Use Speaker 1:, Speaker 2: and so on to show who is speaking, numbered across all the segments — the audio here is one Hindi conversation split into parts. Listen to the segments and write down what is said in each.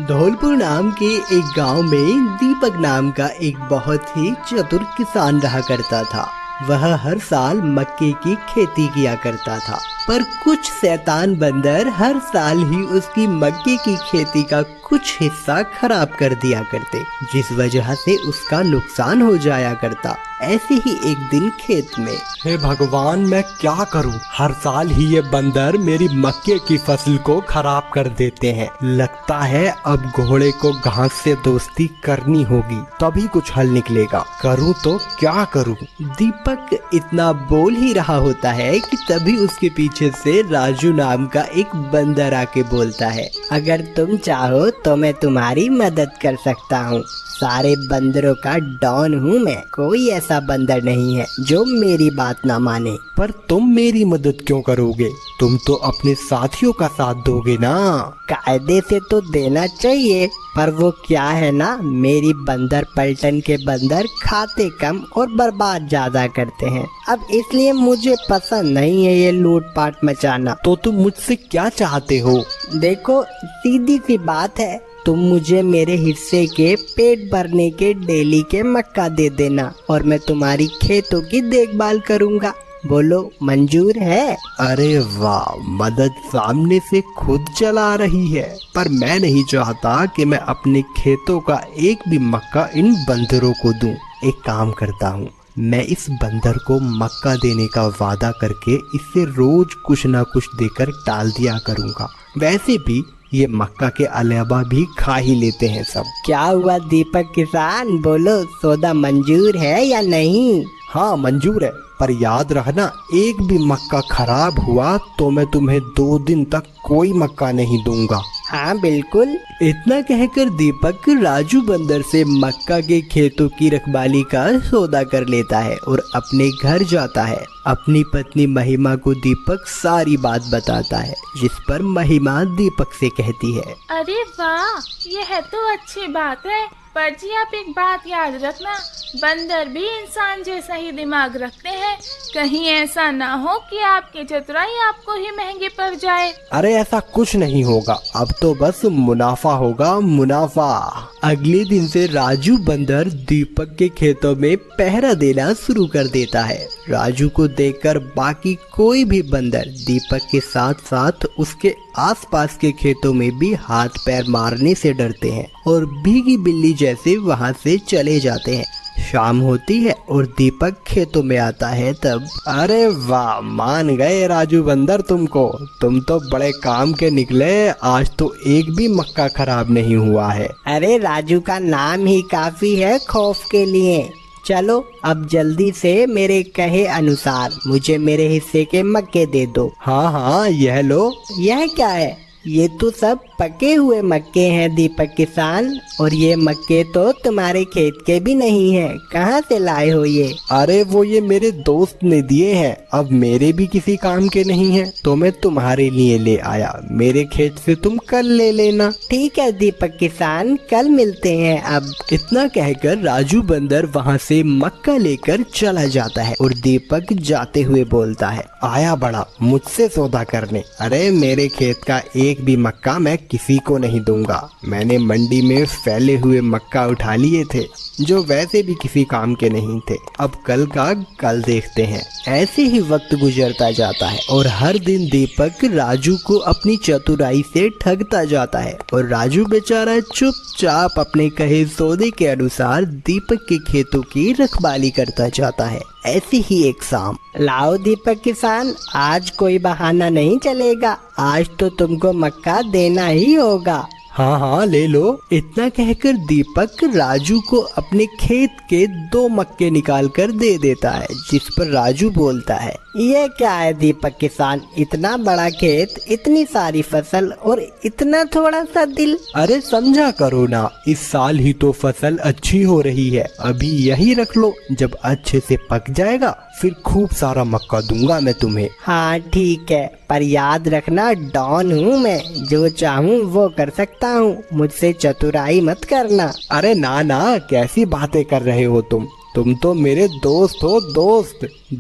Speaker 1: धौलपुर नाम के एक गांव में दीपक नाम का एक बहुत ही चतुर किसान रहा करता था। वह हर साल मक्के की खेती किया करता था, पर कुछ शैतान बंदर हर साल ही उसकी मक्के की खेती का कुछ हिस्सा खराब कर दिया करते, जिस वजह से उसका नुकसान हो जाया करता। ऐसे ही एक दिन खेत में,
Speaker 2: हे भगवान, मैं क्या करूं? हर साल ही ये बंदर मेरी मक्के की फसल को खराब कर देते हैं। लगता है अब घोड़े को घास से दोस्ती करनी होगी, तभी कुछ हल निकलेगा। करूं तो क्या करूं?
Speaker 1: दीपक इतना बोल ही रहा होता है कि तभी उसके पीछे से राजू नाम का एक बंदर आके बोलता है,
Speaker 3: अगर तुम चाहो तो मैं तुम्हारी मदद कर सकता हूँ। सारे बंदरों का डॉन हूँ मैं, कोई ऐसा बंदर नहीं है जो मेरी बात ना माने।
Speaker 2: पर तुम मेरी मदद क्यों करोगे? तुम तो अपने साथियों का साथ दोगे ना।
Speaker 3: कायदे से तो देना चाहिए, पर वो क्या है ना, मेरी बंदर पलटन के बंदर खाते कम और बर्बाद ज्यादा करते हैं। अब इसलिए मुझे पसंद नहीं है ये लूटपाट मचाना।
Speaker 2: तो तुम मुझसे क्या चाहते हो?
Speaker 3: देखो, सीधी सी बात है, तुम मुझे मेरे हिस्से के पेट भरने के डेली के मक्का दे देना और मैं तुम्हारी खेतों की देखभाल करूँगा। बोलो, मंजूर है?
Speaker 2: अरे वाह, मदद सामने से खुद चला रही है। पर मैं नहीं चाहता कि मैं अपने खेतों का एक भी मक्का इन बंदरों को दूं। एक काम करता हूँ, मैं इस बंदर को मक्का देने का वादा करके इससे रोज कुछ ना कुछ देकर टाल दिया करूँगा। वैसे भी ये मक्का के अलावा भी खा ही लेते हैं सब।
Speaker 3: क्या हुआ दीपक किसान, बोलो, सौदा मंजूर है या नहीं?
Speaker 2: हाँ, मंजूर है, पर याद रखना, एक भी मक्का खराब हुआ तो मैं तुम्हें 2 दिन तक कोई मक्का नहीं दूंगा।
Speaker 3: हाँ बिल्कुल।
Speaker 1: इतना कहकर दीपक राजू बंदर से मक्का के खेतों की रखवाली का सौदा कर लेता है और अपने घर जाता है। अपनी पत्नी महिमा को दीपक सारी बात बताता है, जिस पर महिमा दीपक से कहती है,
Speaker 4: अरे वाह, यह तो अच्छी बात है। पर जी आप एक बात याद रखना, बंदर भी इंसान जैसा ही दिमाग रखते हैं। कहीं ऐसा ना हो कि आपकी चतुराई आपको ही महंगी पड़ जाए।
Speaker 2: अरे ऐसा कुछ नहीं होगा, अब तो बस मुनाफा होगा, मुनाफा।
Speaker 1: अगले दिन से राजू बंदर दीपक के खेतों में पहरा देना शुरू कर देता है। राजू को देखकर बाकी कोई भी बंदर दीपक के साथ साथ उसके आसपास के खेतों में भी हाथ पैर मारने से डरते हैं और भीगी बिल्ली जैसे वहां से चले जाते हैं। शाम होती है और दीपक खेतों में आता है तब,
Speaker 2: अरे वाह, मान गए राजू बंदर तुमको। तुम तो बड़े काम के निकले, आज तो एक भी मक्का खराब नहीं हुआ है।
Speaker 3: अरे राजू का नाम ही काफी है खौफ के लिए। चलो अब जल्दी से मेरे कहे अनुसार मुझे मेरे हिस्से के मक्के दे दो।
Speaker 2: हाँ हाँ, यह लो।
Speaker 3: यह क्या है? ये तो सब पके हुए मक्के हैं दीपक किसान, और ये मक्के तो तुम्हारे खेत के भी नहीं हैं। कहाँ से लाए हो ये?
Speaker 2: अरे वो ये मेरे दोस्त ने दिए हैं, अब मेरे भी किसी काम के नहीं हैं, तो मैं तुम्हारे लिए ले आया। मेरे खेत से तुम कल ले लेना।
Speaker 3: ठीक है दीपक किसान, कल मिलते हैं अब।
Speaker 1: इतना कहकर राजू बंदर वहाँ से मक्का लेकर चला जाता है और दीपक जाते हुए बोलता है,
Speaker 2: आया बड़ा मुझसे सौदा करने। अरे मेरे खेत का एक भी मक्का मैं किसी को नहीं दूंगा। मैंने मंडी में फैले हुए मक्का उठा लिए थे जो वैसे भी किसी काम के नहीं थे। अब कल का कल देखते हैं।
Speaker 1: ऐसे ही वक्त गुजरता जाता है और हर दिन दीपक राजू को अपनी चतुराई से ठगता जाता है और राजू बेचारा चुपचाप अपने कहे सौदे के अनुसार दीपक के खेतों की रखवाली करता जाता है। ऐसे ही एक शाम,
Speaker 3: लाओ दीपक किसान, आज कोई बहाना नहीं चलेगा, आज तो तुमको मक्का देना ही होगा।
Speaker 2: हाँ हाँ, ले लो।
Speaker 1: इतना कहकर दीपक राजू को अपने खेत के 2 मक्के निकाल कर दे देता है, जिस पर राजू बोलता है,
Speaker 3: ये क्या है दीपक किसान, इतना बड़ा खेत, इतनी सारी फसल और इतना थोड़ा सा दिल।
Speaker 2: अरे समझा करो ना, इस साल ही तो फसल अच्छी हो रही है, अभी यही रख लो, जब अच्छे से पक जाएगा फिर खूब सारा मक्का दूंगा मैं तुम्हें।
Speaker 3: हाँ ठीक है, पर याद रखना, डॉन हूँ मैं, जो चाहूँ वो कर सकता हूँ, मुझसे चतुराई मत करना।
Speaker 2: अरे ना ना, कैसी बातें कर रहे हो तुम? तुम तो मेरे दोस्त हो,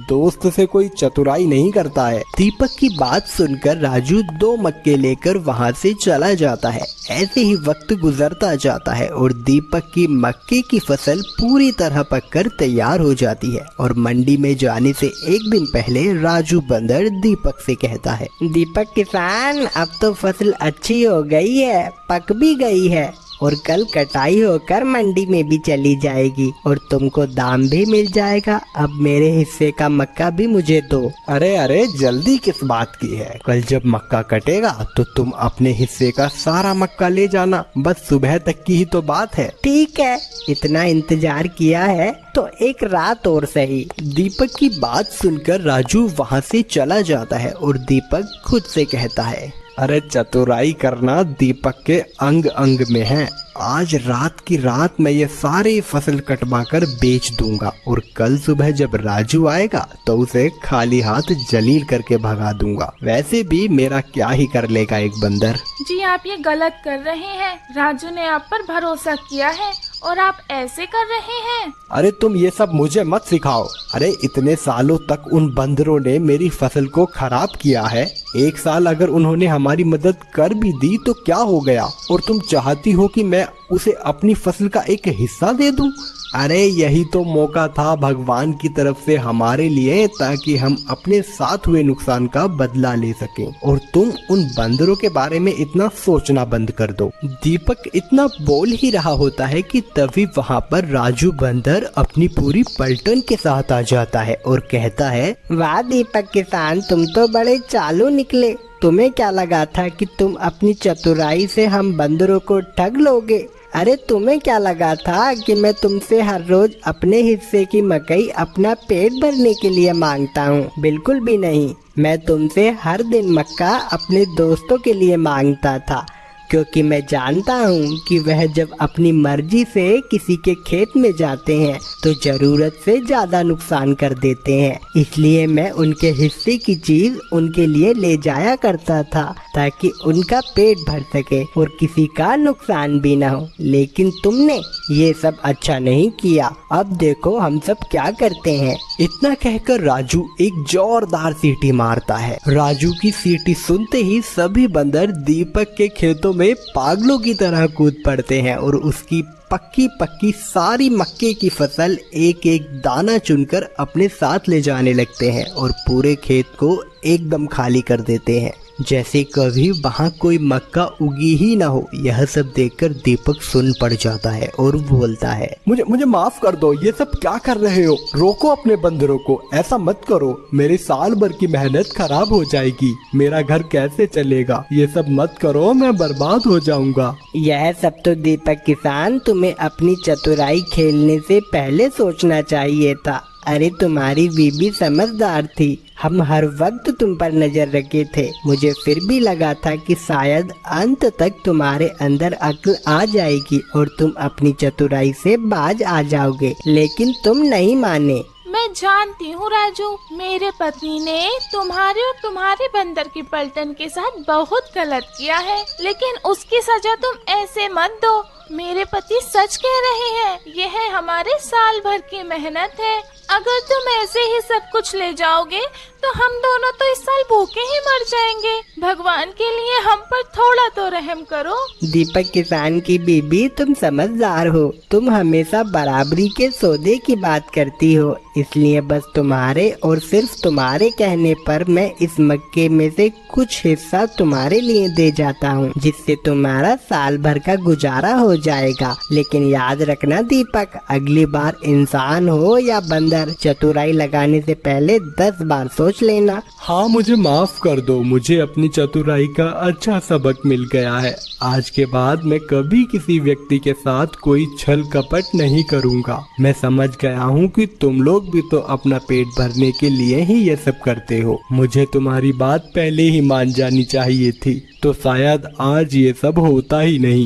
Speaker 2: दोस्त से कोई चतुराई नहीं करता है।
Speaker 1: दीपक की बात सुनकर राजू 2 मक्के लेकर वहाँ से चला जाता है। ऐसे ही वक्त गुजरता जाता है और दीपक की मक्के की फसल पूरी तरह पककर तैयार हो जाती है और मंडी में जाने से एक दिन पहले राजू बंदर दीपक से कहता है,
Speaker 3: दीपक किसान, अब तो फसल अच्छी हो गई है, पक भी गई है और कल कटाई होकर मंडी में भी चली जाएगी और तुमको दाम भी मिल जाएगा। अब मेरे हिस्से का मक्का भी मुझे दो।
Speaker 2: अरे जल्दी किस बात की है? कल जब मक्का कटेगा तो तुम अपने हिस्से का सारा मक्का ले जाना, बस सुबह तक की ही तो बात है।
Speaker 3: ठीक है, इतना इंतजार किया है तो एक रात और सही।
Speaker 1: दीपक की बात सुनकर राजू वहाँ से चला जाता है और दीपक खुद से कहता है,
Speaker 2: अरे चतुराई करना दीपक के अंग अंग में है। आज रात की रात मैं ये सारी फसल कटवा कर बेच दूंगा और कल सुबह जब राजू आएगा तो उसे खाली हाथ जलील करके भगा दूंगा। वैसे भी मेरा क्या ही कर लेगा एक बंदर।
Speaker 4: जी आप ये गलत कर रहे हैं। राजू ने आप पर भरोसा किया है और आप ऐसे कर रहे हैं।
Speaker 2: अरे तुम ये सब मुझे मत सिखाओ। अरे इतने सालों तक उन बंदरों ने मेरी फसल को खराब किया है। एक साल अगर उन्होंने हमारी मदद कर भी दी तो क्या हो गया? और तुम चाहती हो कि मैं उसे अपनी फसल का एक हिस्सा दे दूं? अरे यही तो मौका था भगवान की तरफ से हमारे लिए, ताकि हम अपने साथ हुए नुकसान का बदला ले सकें। और तुम उन बंदरों के बारे में इतना सोचना बंद कर दो।
Speaker 1: दीपक इतना बोल ही रहा होता है कि तभी वहाँ पर राजू बंदर अपनी पूरी पलटन के साथ आ जाता है और कहता है,
Speaker 3: वाह दीपक किसान, तुम तो बड़े चालू निकले। तुम्हें क्या लगा था कि तुम अपनी चतुराई से हम बंदरों को ठग लोगे? अरे तुम्हें क्या लगा था कि मैं तुमसे हर रोज अपने हिस्से की मकई अपना पेट भरने के लिए मांगता हूँ? बिल्कुल भी नहीं। मैं तुमसे हर दिन मक्का अपने दोस्तों के लिए मांगता था, क्योंकि मैं जानता हूँ कि वह जब अपनी मर्जी से किसी के खेत में जाते हैं तो जरूरत से ज्यादा नुकसान कर देते हैं। इसलिए मैं उनके हिस्से की चीज उनके लिए ले जाया करता था ताकि उनका पेट भर सके और किसी का नुकसान भी ना हो। लेकिन तुमने ये सब अच्छा नहीं किया। अब देखो हम सब क्या करते हैं।
Speaker 1: इतना कहकर राजू एक जोरदार सीटी मारता है। राजू की सीटी सुनते ही सभी बंदर दीपक के खेतों में पागलों की तरह कूद पड़ते हैं और उसकी पक्की पक्की सारी मक्के की फसल एक एक दाना चुनकर अपने साथ ले जाने लगते हैं और पूरे खेत को एकदम खाली कर देते हैं, जैसे कभी वहाँ कोई मक्का उगी ही ना हो। यह सब देखकर दीपक सुन पड़ जाता है और बोलता है,
Speaker 2: मुझे माफ कर दो। ये सब क्या कर रहे हो? रोको अपने बंदरों को, ऐसा मत करो। मेरी साल भर की मेहनत खराब हो जाएगी। मेरा घर कैसे चलेगा? ये सब मत करो, मैं बर्बाद हो जाऊंगा।
Speaker 3: यह सब तो दीपक किसान तुम्हें अपनी चतुराई खेलने से पहले सोचना चाहिए था। अरे तुम्हारी बीबी समझदार थी। हम हर वक्त तुम पर नजर रखे थे। मुझे फिर भी लगा था कि शायद अंत तक तुम्हारे अंदर अक्ल आ जाएगी और तुम अपनी चतुराई से बाज आ जाओगे, लेकिन तुम नहीं माने।
Speaker 4: मैं जानती हूँ राजू, मेरे पत्नी ने तुम्हारे और तुम्हारे बंदर की पलटन के साथ बहुत गलत किया है, लेकिन उसकी सजा तुम ऐसे मत दो। मेरे पति सच कह रहे हैं, यह हमारे साल भर की मेहनत है। अगर तुम ऐसे ही सब कुछ ले जाओगे तो हम दोनों तो इस साल भूखे ही मर जाएंगे। भगवान के लिए हम पर थोड़ा तो रहम करो।
Speaker 3: दीपक किसान की बीबी, तुम समझदार हो। तुम हमेशा बराबरी के सौदे की बात करती हो, इसलिए बस तुम्हारे और सिर्फ तुम्हारे कहने पर मैं इस मक्के में से कुछ हिस्सा तुम्हारे लिए दे जाता हूँ, जिससे तुम्हारा साल भर का गुजारा हो जाएगा। लेकिन याद रखना दीपक, अगली बार इंसान हो या बंदर, चतुराई लगाने से पहले 10 बार सोच लेना।
Speaker 2: हाँ, मुझे माफ कर दो। मुझे अपनी चतुराई का अच्छा सबक मिल गया है। आज के बाद मैं कभी किसी व्यक्ति के साथ कोई छल कपट नहीं करूँगा। मैं समझ गया हूँ कि तुम लोग भी तो अपना पेट भरने के लिए ही ये सब करते हो। मुझे तुम्हारी बात पहले ही मान जानी चाहिए थी, तो शायद आज ये सब होता ही नहीं।